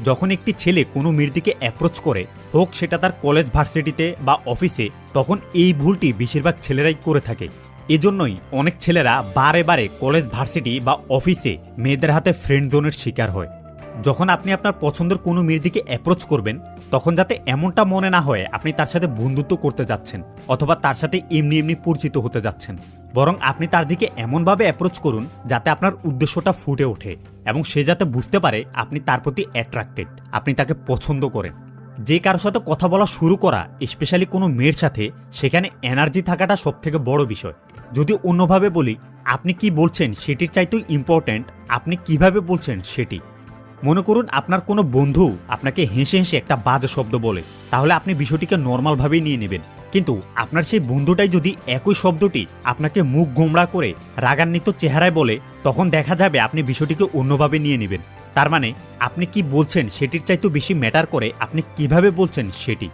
যখন একটি ছেলে কোনো মেয়ের দিকে অ্যাপ্রোচ করে, হোক সেটা তার কলেজ ভার্সিটিতে বা অফিসে, তখন এই ভুলটি বেশিরভাগ ছেলেরাই করে থাকে। এজন্যই অনেক ছেলেরা বারে বারে কলেজ ভার্সিটি বা অফিসে মেয়েদের হাতে ফ্রেন্ড জোনের শিকার হয়। যখন আপনি আপনার পছন্দের কোনো মেয়ের দিকে অ্যাপ্রোচ করবেন, তখন যাতে এমনটা মনে না হয় আপনি তার সাথে বন্ধুত্ব করতে যাচ্ছেন অথবা তার সাথে এমনি এমনি পরিচিত হতে যাচ্ছেন, বরং আপনি তার দিকে এমনভাবে অ্যাপ্রোচ করুন যাতে আপনার উদ্দেশ্যটা ফুটে ওঠে এবং সে যাতে বুঝতে পারে আপনি তার প্রতি অ্যাট্রাক্টেড, আপনি তাকে পছন্দ করেন। যে কারোর সাথে কথা বলা শুরু করা, স্পেশালি কোনো মেয়ের সাথে, সেখানে এনার্জি থাকাটা সবথেকে বড় বিষয়। যদি অন্যভাবে বলি, আপনি কি বলছেন সেটির চাইতেও ইম্পর্ট্যান্ট আপনি কিভাবে বলছেন সেটি। মনে করুন আপনার কোনো বন্ধু আপনাকে হেসে হেসে একটা বাজে শব্দ বলে, তাহলে আপনি বিষয়টিকে নর্মালভাবেই নিয়ে নেবেন। কিন্তু আপনার সেই বন্ধুটাই যদি একই শব্দটি আপনাকে মুখ গোমড়া করে রাগান্বিত চেহারায় বলে, তখন দেখা যাবে আপনি বিষয়টিকে অন্যভাবে নিয়ে নেবেন। তার মানে আপনি কি বলছেন সেটির চাইতেও বেশি ম্যাটার করে আপনি কিভাবে বলছেন সেটি।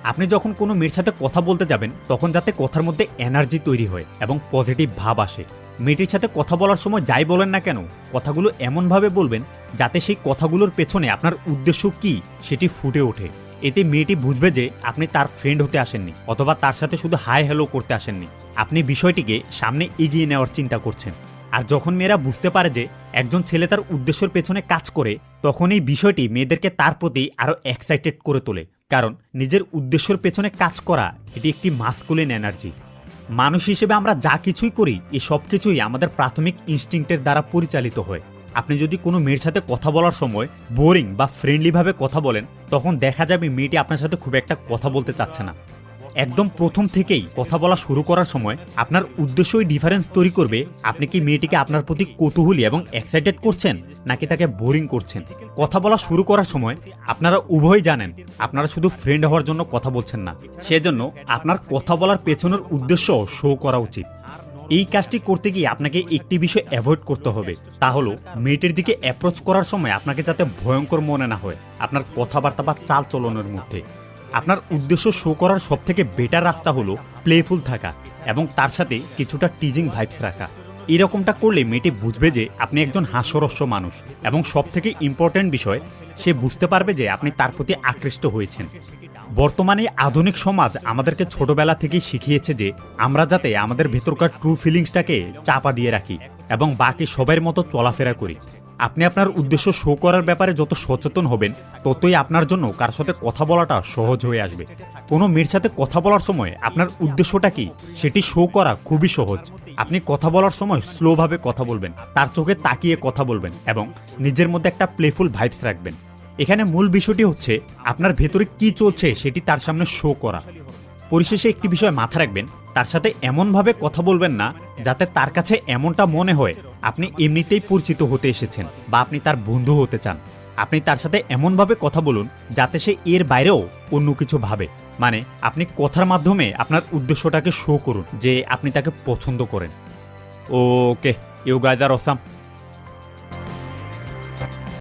আপনি যখন কোনো মেয়ের সাথে কথা বলতে যাবেন, তখন যাতে কথার মধ্যে এনার্জি তৈরি হয় এবং পজিটিভ ভাব আসে। মেয়েটির সাথে কথা বলার সময় যাই বলেন না কেন, কথাগুলো এমনভাবে বলবেন যাতে সেই কথাগুলোর পেছনে আপনার উদ্দেশ্য কি সেটি ফুটে ওঠে। এতে মেয়েটি বুঝবে যে আপনি তার ফ্রেন্ড হতে আসেননি অথবা তার সাথে শুধু হাই হ্যালো করতে আসেননি, আপনি বিষয়টিকে সামনে এগিয়ে নেওয়ার চিন্তা করছেন। আর যখন মেয়েরা বুঝতে পারে যে একজন ছেলে তার উদ্দেশ্যের পেছনে কাজ করে, তখন এই বিষয়টি মেয়েদেরকে তার প্রতি আরও এক্সাইটেড করে তোলে। কারণ নিজের উদ্দেশ্যের পেছনে কাজ করা এটি একটি মাস্কুলিন এনার্জি। মানুষ হিসেবে আমরা যা কিছুই করি, এই সব কিছুই আমাদের প্রাথমিক ইনস্টিংক্টের দ্বারা পরিচালিত হয়। আপনি যদি কোনো মেয়ের সাথে কথা বলার সময় বোরিং বা ফ্রেন্ডলিভাবে কথা বলেন, তখন দেখা যাবে মেয়েটি আপনার সাথে খুব একটা কথা বলতে চাচ্ছে না। একদম প্রথম থেকেই কথা বলা শুরু করার সময় আপনার উদ্দেশ্যই ডিফারেন্স তৈরি করবে আপনি কি মেয়েটিকে আপনার প্রতি কৌতূহলী এবং এক্সাইটেড করছেন নাকি তাকে বোরিং করছেন। কথা বলা শুরু করার সময় আপনারা উভয়ই জানেন আপনারা শুধু ফ্রেন্ড হওয়ার জন্য কথা বলছেন না, সেজন্য আপনার কথা বলার পেছনের উদ্দেশ্য শো করা উচিত। এই কাজটি করতে গিয়ে আপনাকে একটি বিষয় অ্যাভয়েড করতে হবে, তা হলো মেয়েটির দিকে অ্যাপ্রোচ করার সময় আপনাকে যাতে ভয়ঙ্কর মনে না হয় আপনার কথাবার্তা বা চাল চলনের মধ্যে। আপনার উদ্দেশ্য শো করার সবথেকে বেটার রাস্তা হলো প্লেফুল থাকা এবং তার সাথে কিছুটা টিজিং ভাইবস রাখা। এরকমটা করলে মেয়েটি বুঝবে যে আপনি একজন হাস্যরস্য মানুষ এবং সবথেকে ইম্পর্ট্যান্ট বিষয়, সে বুঝতে পারবে যে আপনি তার প্রতি আকৃষ্ট হয়েছেন। বর্তমানে আধুনিক সমাজ আমাদেরকে ছোটবেলা থেকেই শিখিয়েছে যে আমরা যাতে আমাদের ভেতরকার ট্রু ফিলিংসটাকে চাপা দিয়ে রাখি এবং বাকি সবার মতো চলাফেরা করি। আপনি আপনার উদ্দেশ্য শো করার ব্যাপারে যত সচেতন হবেন, ততই আপনার জন্য কার সাথে কথা বলাটা সহজ হয়ে আসবে। কোনো মেয়ের সাথে কথা বলার সময় আপনার উদ্দেশ্যটা কি সেটি শো করা খুবই সহজ। আপনি কথা বলার সময় স্লোভাবে কথা বলবেন, তার চোখে তাকিয়ে কথা বলবেন এবং নিজের মধ্যে একটা প্লেফুল ভাইবস রাখবেন। এখানে মূল বিষয়টি হচ্ছে আপনার ভেতরে কি চলছে সেটি তার সামনে শো করা। পরিশেষে একটি বিষয় মাথায় রাখবেন, তার সাথে এমনভাবে কথা বলবেন না যাতে তার কাছে এমনটা মনে হয় আপনি এমনিতেই পরিচিত হতে এসেছেন বা আপনি তার বন্ধু হতে চান। আপনি তার সাথে এমনভাবে কথা বলুন যাতে সে এর বাইরেও অন্য কিছু ভাবে। মানে আপনি কথার মাধ্যমে আপনার উদ্দেশ্যটাকে শো করুন যে আপনি তাকে পছন্দ করেন। ওকে, ইউ গাইজ আর অসাম।